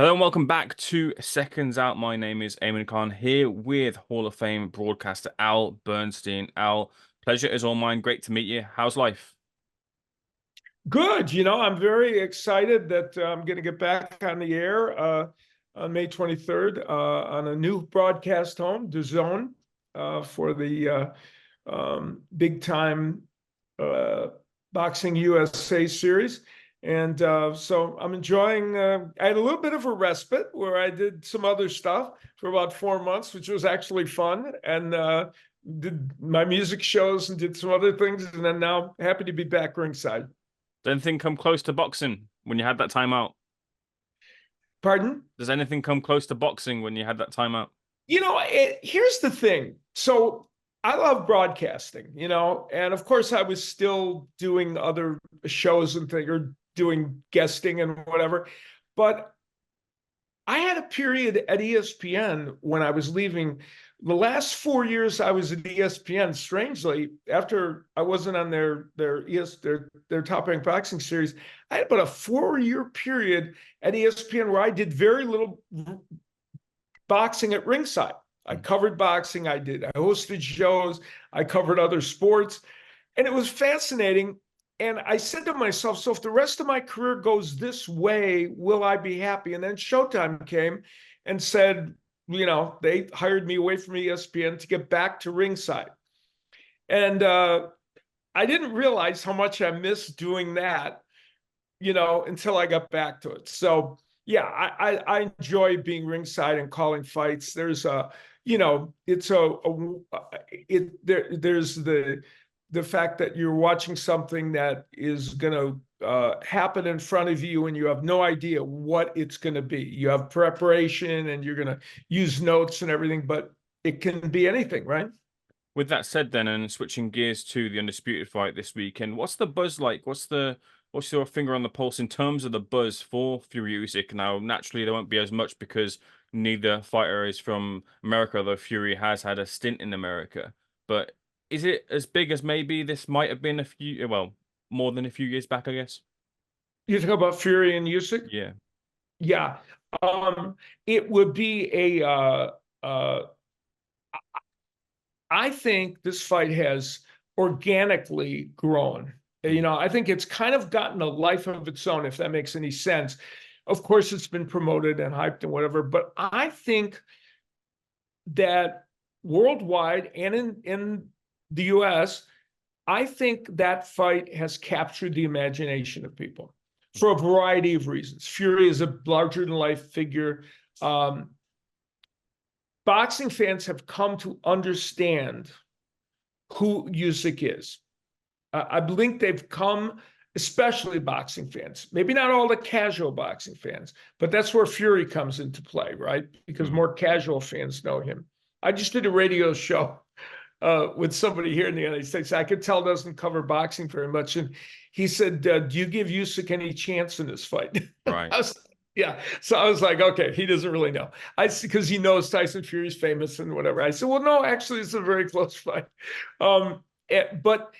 Hello and welcome back to Seconds Out. My name is Eamon Khan here with Hall of Fame broadcaster Al Bernstein. Al, pleasure is all mine. Great to meet you. How's life? Good. I'm very excited that I'm going to get back on the air on May 23rd on a new broadcast home, DAZN, for the big time Boxing USA series. And so I'm enjoying, I had a little bit of a respite where I did some other stuff for about 4 months, which was actually fun. And did my music shows and did some other things. And then now happy to be back ringside. Does anything come close to boxing when you had that time out? Pardon? Does anything come close to boxing when you had that time out? Here's the thing. So I love broadcasting, and of course I was still doing other shows and things or doing guesting and whatever. But I had a period at ESPN when I was leaving. The last 4 years I was at ESPN, strangely, after I wasn't on their top ranked boxing series, I had about a 4 year period at ESPN where I did very little boxing at ringside. I covered boxing, I hosted shows, I covered other sports, and it was fascinating. And I said to myself, so if the rest of my career goes this way, will I be happy? And then Showtime came and said, they hired me away from ESPN to get back to ringside. And I didn't realize how much I missed doing that, until I got back to it. So yeah, I enjoy being ringside and calling fights. There's there's the fact that you're watching something that is going to happen in front of you and you have no idea what it's going to be. You have preparation and you're going to use notes and everything, but it can be anything, right? With that said then, and switching gears to the undisputed fight this weekend, what's the buzz like? What's your finger on the pulse in terms of the buzz for Fury Usyk? Now, naturally, there won't be as much because neither fighter is from America, though Fury has had a stint in America. But is it as big as maybe this might have been more than a few years back, I guess? You talk about Fury and Usyk? Yeah. Yeah. It would be I think this fight has organically grown. I think it's kind of gotten a life of its own, if that makes any sense. Of course, it's been promoted and hyped and whatever, but I think that worldwide and in the US, I think that fight has captured the imagination of people for a variety of reasons. Fury is a larger than life figure. Boxing fans have come to understand who Usyk is. I think they've come, especially boxing fans, maybe not all the casual boxing fans, but that's where Fury comes into play, right? Because more casual fans know him. I just did a radio show with somebody here in the United States. I could tell doesn't cover boxing very much. And he said, do you give Usyk any chance in this fight? Right. Yeah. So I was like, okay, he doesn't really know. Because he knows Tyson Fury's famous and whatever. I said, well, no, actually, it's a very close fight. But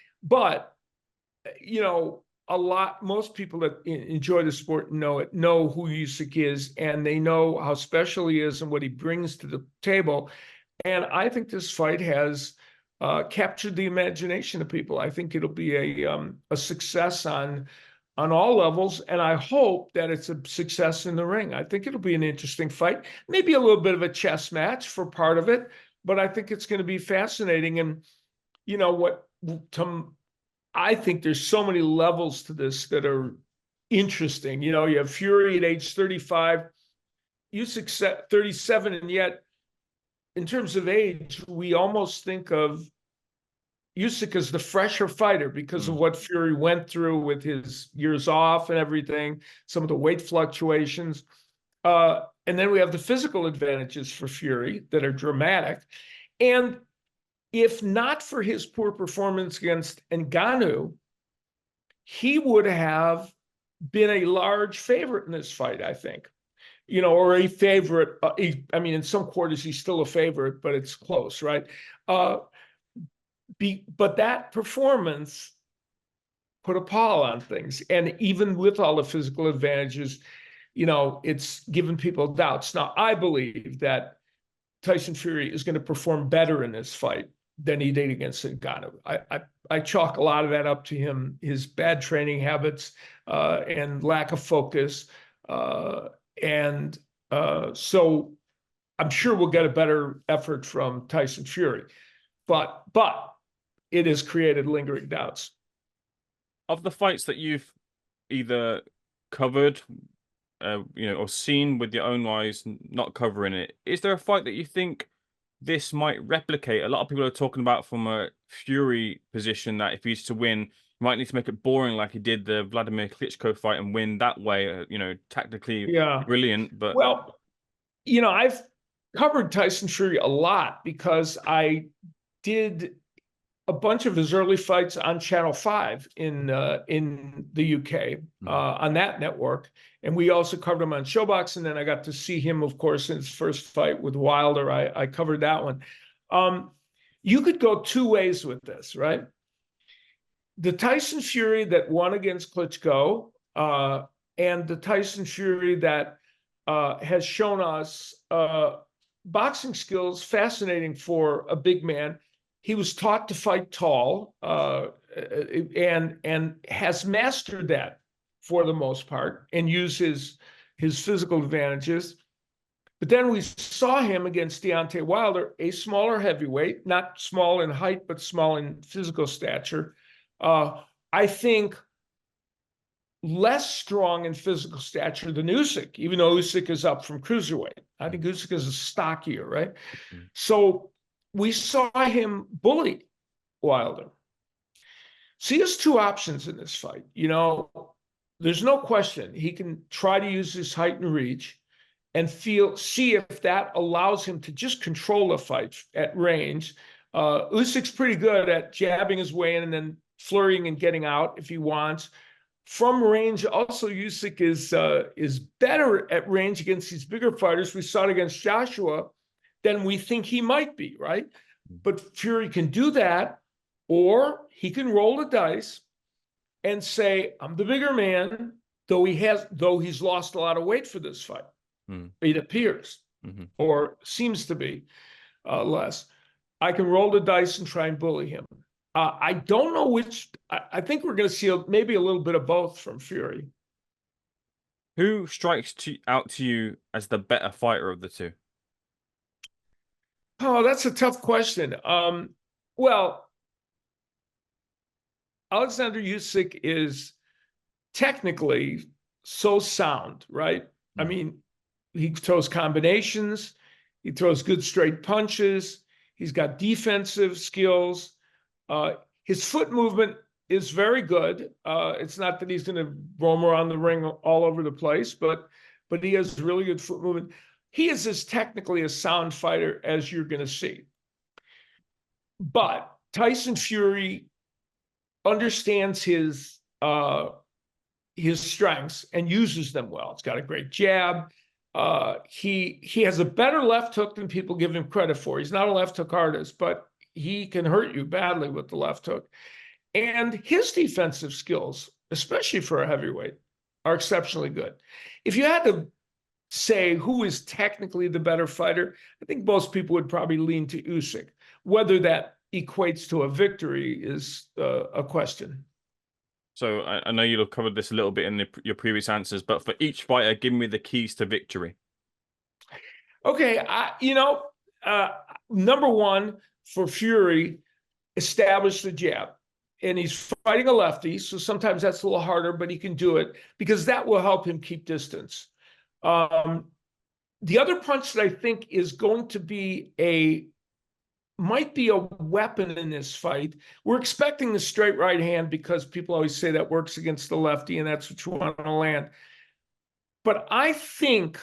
most people that enjoy the sport know who Usyk is, and they know how special he is and what he brings to the table. And I think this fight has captured the imagination of people. I think it'll be a success on all levels, and I hope that it's a success in the ring. I think it'll be an interesting fight, maybe a little bit of a chess match for part of it, but I think it's going to be fascinating. And I think there's so many levels to this that are interesting. You have Fury at age 35, Usyk 37, and yet in terms of age, we almost think of Usyk as the fresher fighter because of what Fury went through with his years off and everything, some of the weight fluctuations. And then we have the physical advantages for Fury that are dramatic. And if not for his poor performance against Ngannou, he would have been a large favorite in this fight, I think. Or a favorite. In some quarters, he's still a favorite, but it's close, right? But that performance put a pall on things. And even with all the physical advantages, it's given people doubts. Now, I believe that Tyson Fury is going to perform better in this fight than he did against Ngannou. I chalk a lot of that up to him, his bad training habits and lack of focus. So I'm sure we'll get a better effort from Tyson Fury. But it has created lingering doubts. Of the fights that you've either covered, or seen with your own eyes, not covering it, is there a fight that you think this might replicate? A lot of people are talking about from a Fury position that if he's to win, he might need to make it boring like he did the Vladimir Klitschko fight and win that way. Tactically brilliant, but well, I've covered Tyson Fury a lot because I did a bunch of his early fights on Channel 5 in the UK on that network. And we also covered him on Showbox. And then I got to see him, of course, in his first fight with Wilder. I covered that one. You could go two ways with this, right? The Tyson Fury that won against Klitschko and the Tyson Fury that has shown us boxing skills, fascinating for a big man. He was taught to fight tall and has mastered that for the most part and use his physical advantages. But then we saw him against Deontay Wilder, a smaller heavyweight, not small in height, but small in physical stature. I think less strong in physical stature than Usyk, even though Usyk is up from cruiserweight. I think Usyk is stockier, right? So we saw him bully Wilder. So he has two options in this fight. There's no question he can try to use his height and reach and see if that allows him to just control a fight at range. Usyk's pretty good at jabbing his way in and then flurrying and getting out if he wants. From range, also Usyk is better at range against these bigger fighters. We saw it against Joshua than we think he might be, right? But Fury can do that, or he can roll the dice and say, I'm the bigger man, though he's lost a lot of weight for this fight. It appears, or seems to be less. I can roll the dice and try and bully him. I don't know which. I think we're going to see maybe a little bit of both from Fury. Who strikes out to you as the better fighter of the two? Oh, that's a tough question. Well, Oleksandr Usyk is technically so sound, right? I mean, he throws combinations. He throws good straight punches. He's got defensive skills. His foot movement is very good. It's not that he's going to roam around the ring all over the place, but he has really good foot movement. He is as technically a sound fighter as you're going to see. But Tyson Fury understands his strengths and uses them well. It's got a great jab. He has a better left hook than people give him credit for. He's not a left hook artist, but he can hurt you badly with the left hook. And his defensive skills, especially for a heavyweight, are exceptionally good. If you had to say who is technically the better fighter, I think most people would probably lean to Usyk. Whether that equates to a victory is a question. So I know you've covered this a little bit in your previous answers, but for each fighter, give me the keys to victory. Okay, number one for Fury, establish the jab. And he's fighting a lefty, so sometimes that's a little harder, but he can do it because that will help him keep distance. The other punch that I think is going to be might be a weapon in this fight. We're expecting the straight right hand because people always say that works against the lefty and that's what you want to land. But I think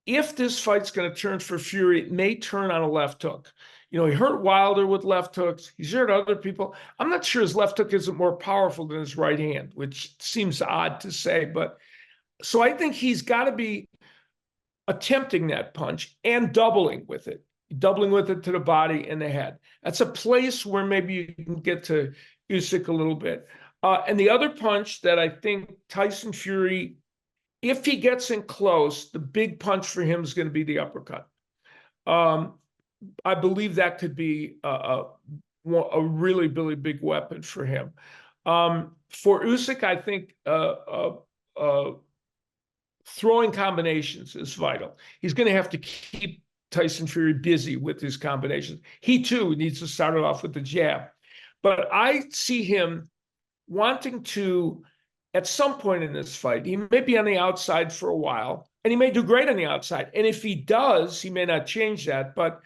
if this fight's going to turn for Fury, it may turn on a left hook. He hurt Wilder with left hooks. He's hurt other people. I'm not sure his left hook isn't more powerful than his right hand, which seems odd to say. But so I think he's got to be attempting that punch and doubling with it to the body and the head. That's a place where maybe you can get to Usyk a little bit. And the other punch that I think Tyson Fury if he gets in close, the big punch for him is going to be the uppercut. I believe that could be a really, really big weapon for him. For Usyk, I think throwing combinations is vital. He's going to have to keep Tyson Fury busy with his combinations. He too needs to start it off with the jab. But I see him wanting to, at some point in this fight, he may be on the outside for a while, and he may do great on the outside. And if he does, he may not change that. But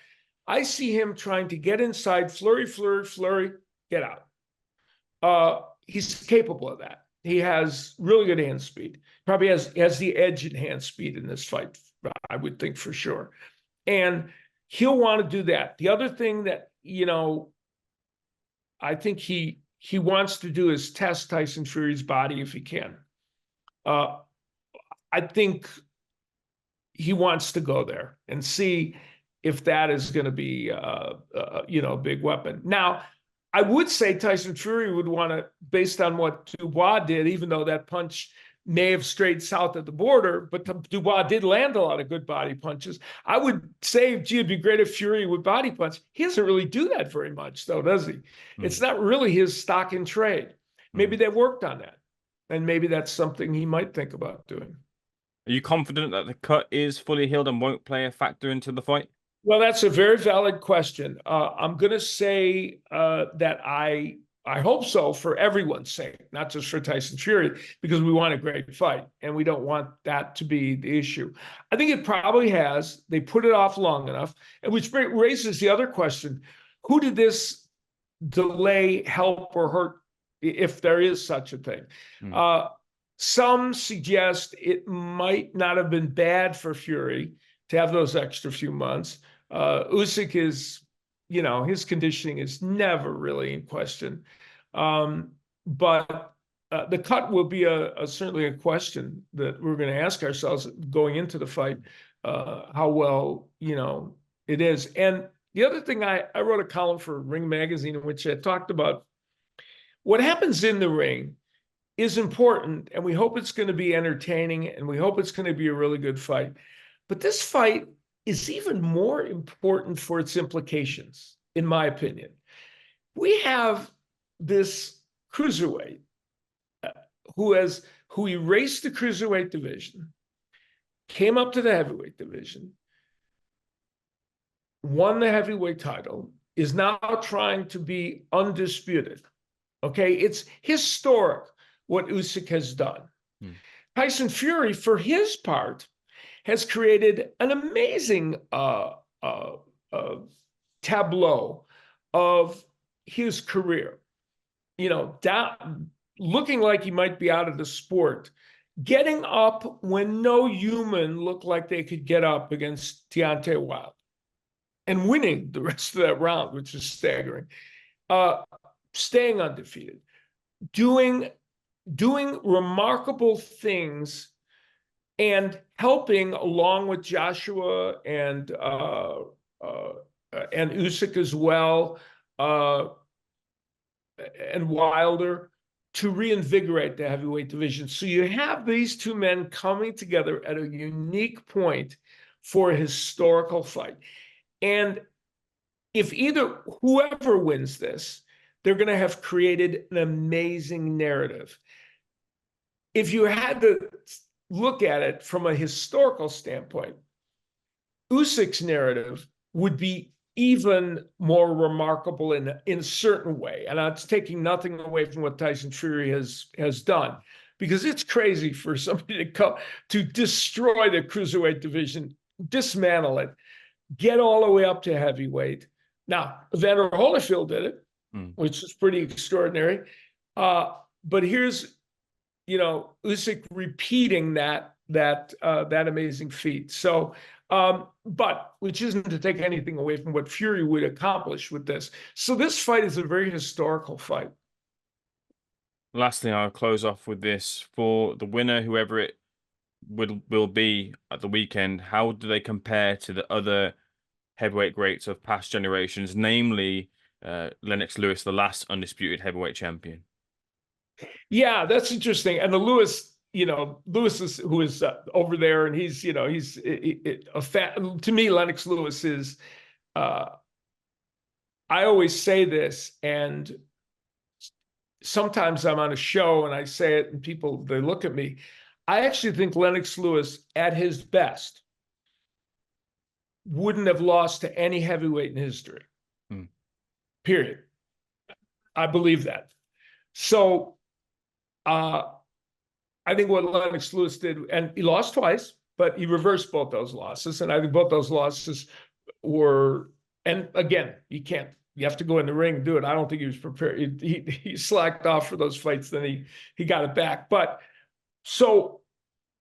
I see him trying to get inside, flurry, flurry, flurry, get out. He's capable of that. He has really good hand speed. Probably has the edge in hand speed in this fight, I would think for sure. And he'll want to do that. The other thing that, I think he wants to do is test Tyson Fury's body if he can. I think he wants to go there and see if that is going to be, a big weapon. Now, I would say Tyson Fury would want to, based on what Dubois did, even though that punch may have strayed south of the border, but Dubois did land a lot of good body punches. I would say, gee, it'd be great if Fury would body punch. He doesn't really do that very much, though, does he? It's not really his stock in trade. Maybe they worked on that, and maybe that's something he might think about doing. Are you confident that the cut is fully healed and won't play a factor into the fight? Well, that's a very valid question. I'm going to say that I hope so for everyone's sake, not just for Tyson Fury, because we want a great fight and we don't want that to be the issue. I think it probably has. They put it off long enough, and which raises the other question: who did this delay help or hurt, if there is such a thing? Some suggest it might not have been bad for Fury to have those extra few months. Usyk is, his conditioning is never really in question. But the cut will be certainly a question that we're going to ask ourselves going into the fight, how well, it is. And the other thing, I wrote a column for Ring Magazine in which I talked about what happens in the ring is important, and we hope it's going to be entertaining, and we hope it's going to be a really good fight. But this fight is even more important for its implications, in my opinion. We have this cruiserweight who erased the cruiserweight division, came up to the heavyweight division, won the heavyweight title, is now trying to be undisputed. Okay, it's historic what Usyk has done. Tyson Fury, for his part, has created an amazing tableau of his career. Looking like he might be out of the sport, getting up when no human looked like they could get up against Deontay Wilder, and winning the rest of that round, which is staggering. Staying undefeated, doing remarkable things, and helping along with Joshua and Usyk as well, and Wilder, to reinvigorate the heavyweight division. So you have these two men coming together at a unique point for a historical fight. And if whoever wins this, they're going to have created an amazing narrative. If you had to look at it from a historical standpoint, Usyk's narrative would be even more remarkable in a certain way. And it's taking nothing away from what Tyson Fury has done, because it's crazy for somebody to come to destroy the cruiserweight division, dismantle it, get all the way up to heavyweight. Now, Evander Holyfield did it, which is pretty extraordinary. But here's, Usyk repeating that amazing feat. So, but which isn't to take anything away from what Fury would accomplish with this. So this fight is a very historical fight. Lastly, I'll close off with this. For the winner, whoever it will be at the weekend, how do they compare to the other heavyweight greats of past generations, namely Lennox Lewis, the last undisputed heavyweight champion? Yeah, that's interesting. And the Lewis Lewis is who is over there, and he's a fan. To me, Lennox Lewis is. I always say this, and sometimes I'm on a show and I say it, and people they look at me. I actually think Lennox Lewis, at his best, wouldn't have lost to any heavyweight in history. Period. I believe that. So, I think what Lennox Lewis did, and he lost twice, but he reversed both those losses. And I think both those losses were, and again, you have to go in the ring and do it. I don't think he was prepared. He slacked off for those fights, then he got it back. But so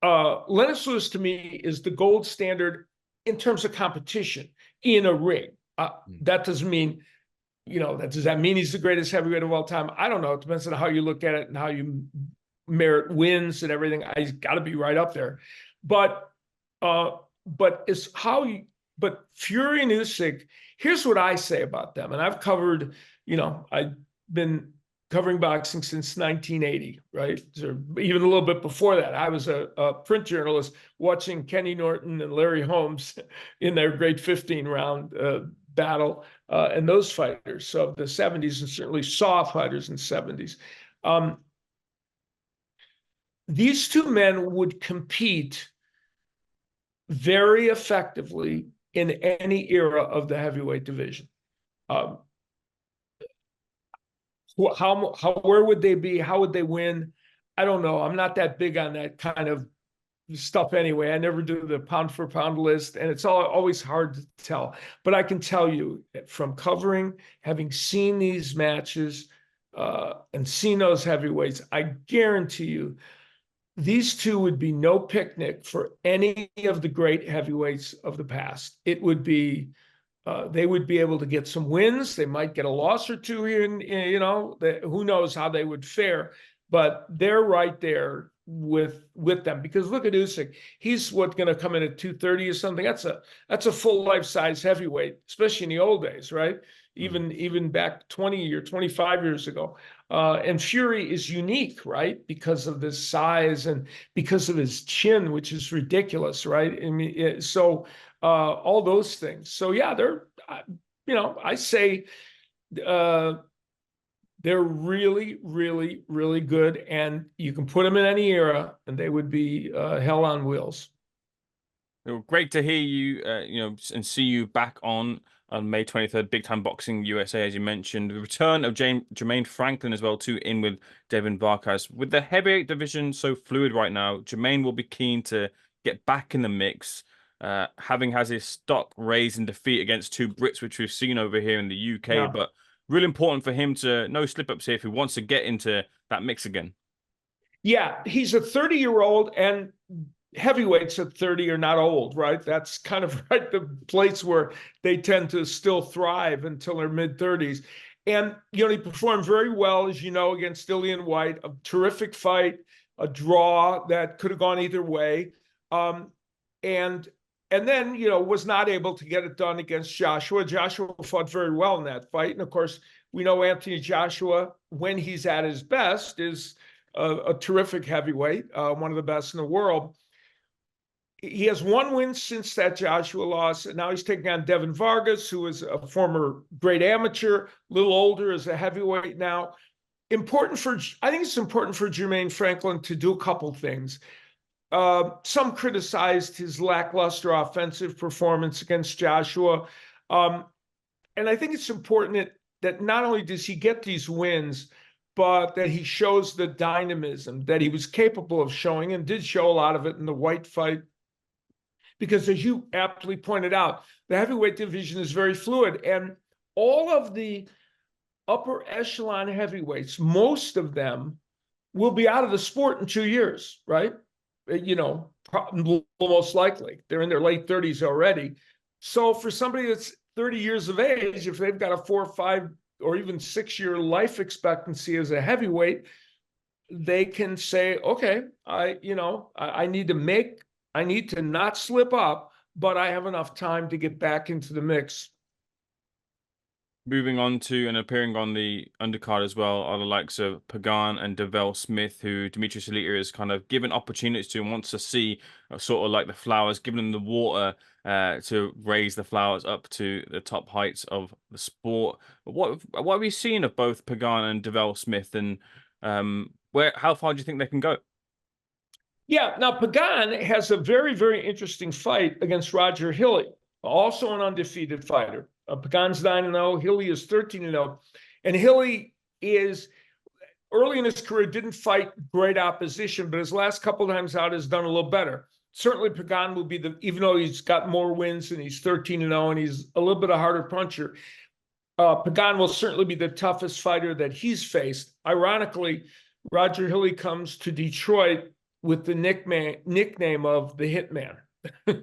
Lennox Lewis to me is the gold standard in terms of competition in a ring. That doesn't mean, does that mean he's the greatest heavyweight of all time? I don't know. It depends on how you look at it and how you merit wins and everything. He's got to be right up there. But Fury and Usyk, here's what I say about them. And I've covered, I've been covering boxing since 1980, right? So even a little bit before that. I was a print journalist watching Kenny Norton and Larry Holmes in their great 15-round battle and those fighters of the 70s, and certainly saw fighters in the 70s. These two men would compete very effectively in any era of the heavyweight division. Where would they be? How would they win? I don't know. I'm not that big on that kind of stuff anyway. I never do the pound for pound list, and it's always hard to tell. But I can tell you from covering, having seen these matches and seen those heavyweights, I guarantee you these two would be no picnic for any of the great heavyweights of the past. It would be, they would be able to get some wins. They might get a loss or two here, who knows how they would fare, but they're right there with them. Because look at Usyk. He's going to come in at 230 or something. That's a full life-size heavyweight, especially in the old days, right? Even back 20 or 25 years ago. And Fury is unique, right? Because of this size and because of his chin, which is ridiculous, right? I mean, so all those things. So yeah, I say they're really, really, really good. And you can put them in any era and they would be hell on wheels. Well, great to hear you, and see you back on May 23rd, Big Time Boxing USA, as you mentioned. The return of Jermaine Franklin as well, too, in with Devin Vargas. With the heavyweight division so fluid right now, Jermaine will be keen to get back in the mix, having has his stock raised in defeat against two Brits, which we've seen over here in the UK. Yeah. But really important for him to no slip-ups here if he wants to get into that mix again. Yeah, he's a 30-year-old, and heavyweights at 30 are not old, right? That's kind of right the place where they tend to still thrive until their mid-30s. And, he performed very well, as you know, against Dillian Whyte, a terrific fight, a draw that could have gone either way. And then, was not able to get it done against Joshua. Joshua fought very well in that fight. And of course, we know Anthony Joshua, when he's at his best, is a terrific heavyweight, one of the best in the world. He has one win since that Joshua loss, and now he's taking on Devin Vargas, who is a former great amateur, a little older as a heavyweight now. I think it's important for Jermaine Franklin to do a couple things. Some criticized his lackluster offensive performance against Joshua. And I think it's important that not only does he get these wins, but that he shows the dynamism that he was capable of showing, and did show a lot of it in the Whyte fight. Because as you aptly pointed out, the heavyweight division is very fluid, and all of the upper echelon heavyweights, most of them will be out of the sport in 2 years, right? Most likely. They're in their late 30s already. So for somebody that's 30 years of age, if they've got a 4 or 5 or even 6-year life expectancy as a heavyweight, they can say, okay, I need to not slip up, but I have enough time to get back into the mix. Moving on to and appearing on the undercard as well are the likes of Pagan and Develle Smith, who Dmitry Salita is kind of given opportunities to and wants to see sort of like the flowers, giving them the water to raise the flowers up to the top heights of the sport. What are we seeing of both Pagan and Develle Smith, and how far do you think they can go? Yeah, now Pagan has a very, very interesting fight against Roger Hilly, also an undefeated fighter. Pagan's 9-0, Hilly is 13-0. And Hilly is early in his career didn't fight great opposition, but his last couple of times out has done a little better. Certainly Pagan will be even though he's got more wins and he's 13-0 and he's a little bit a harder puncher, Pagan will certainly be the toughest fighter that he's faced. Ironically, Roger Hilly comes to Detroit with the nickname of the Hitman.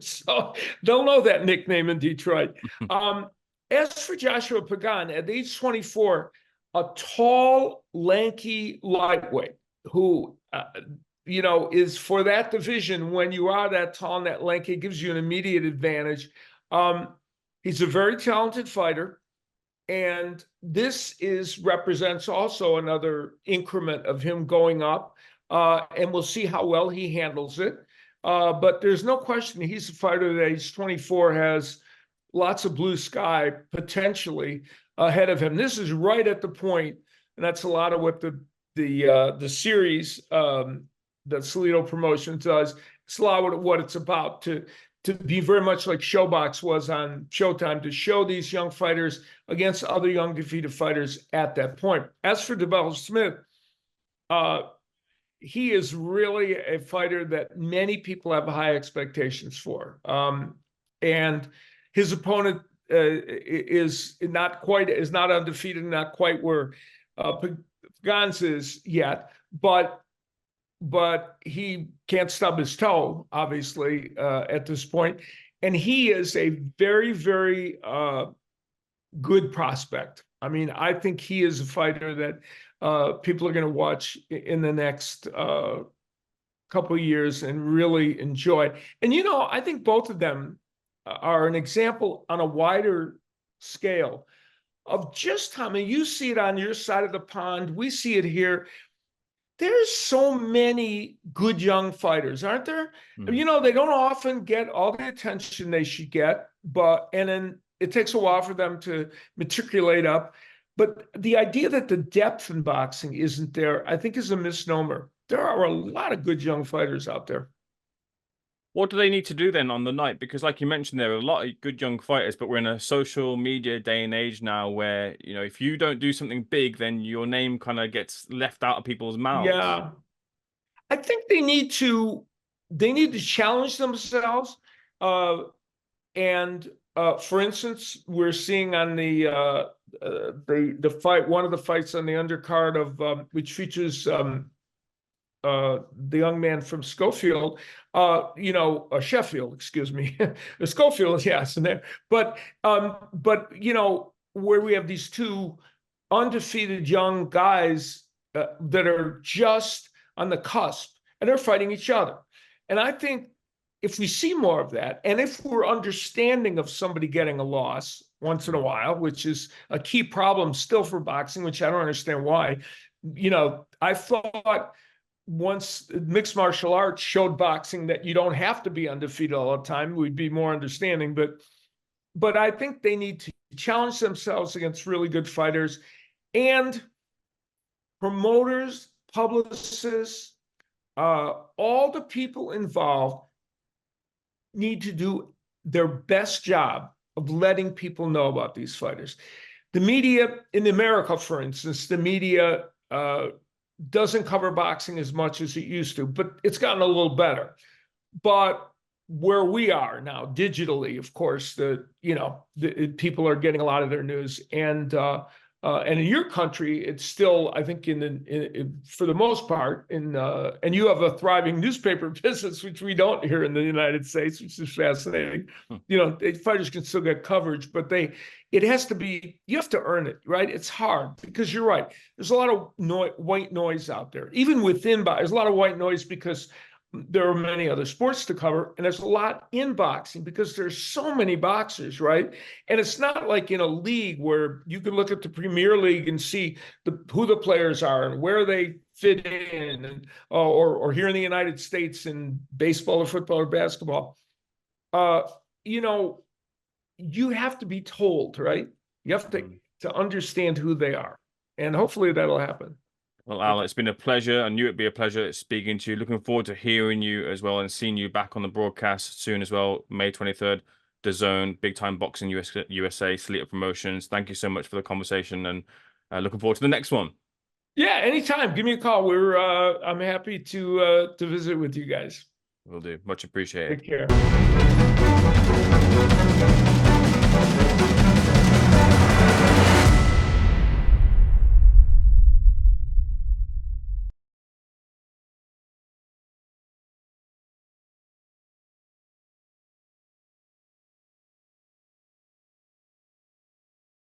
So they'll know that nickname in Detroit. As for Joshua Pagan, at age 24, a tall, lanky lightweight who, is for that division, when you are that tall and that lanky, it gives you an immediate advantage. He's a very talented fighter. And this represents also another increment of him going up. And we'll see how well he handles it. But there's no question he's a fighter that age 24 has lots of blue sky potentially ahead of him. This is right at the point, and that's a lot of what the series that Salito Promotions does. It's a lot of what it's about to be very much like Showbox was on Showtime, to show these young fighters against other young defeated fighters at that point. As for Develle Smith, he is really a fighter that many people have high expectations for. And his opponent is not undefeated, not quite where Pagan's is yet, but he can't stub his toe, obviously, at this point. And he is a very, very good prospect. I mean, I think he is a fighter that people are going to watch in the next couple of years and really enjoy. And, I think both of them are an example on a wider scale of just how many, you see it on your side of the pond, we see it here. There's so many good young fighters, aren't there? Mm. They don't often get all the attention they should get, and then it takes a while for them to matriculate up. But the idea that the depth in boxing isn't there, I think, is a misnomer. There are a lot of good young fighters out there. What do they need to do then on the night? Because like you mentioned, there are a lot of good young fighters, but we're in a social media day and age now where, if you don't do something big, then your name kind of gets left out of people's mouths. Yeah. I think they need to challenge themselves. And for instance, we're seeing on the fight, one of the fights on the undercard of which features the young man from Schofield, Sheffield, excuse me, Schofield, yes, in there. But where we have these two undefeated young guys that are just on the cusp, and they're fighting each other. And I think if we see more of that, and if we're understanding of somebody getting a loss once in a while, which is a key problem still for boxing, which I don't understand why. I thought once mixed martial arts showed boxing that you don't have to be undefeated all the time, we'd be more understanding. But I think they need to challenge themselves against really good fighters, and promoters, publicists, all the people involved need to do their best job of letting people know about these fighters. The media in America, for instance, the media doesn't cover boxing as much as it used to, but it's gotten a little better. But where we are now, digitally, of course, the people are getting a lot of their news, and in your country, it's still, I think, for the most part, and you have a thriving newspaper business, which we don't here in the United States, which is fascinating. Fighters can still get coverage, but it has to be, you have to earn it, right? It's hard because you're right. There's a lot of white noise out there, even within, there's a lot of white noise because there are many other sports to cover, and there's a lot in boxing because there's so many boxers, right? And it's not like in a league where you can look at the Premier League and see who the players are and where they fit in, and or here in the United States in baseball or football or basketball. You know, you have to be told, right? You have to understand who they are, and hopefully that'll happen. Well, Al, it's been a pleasure. I knew it'd be a pleasure speaking to you. Looking forward to hearing you as well and seeing you back on the broadcast soon as well. May 23rd, DAZN, Big Time Boxing USA, Salita Promotions. Thank you so much for the conversation, and looking forward to the next one. Yeah, anytime. Give me a call. I'm happy to visit with you guys. Will do. Much appreciated. Take care.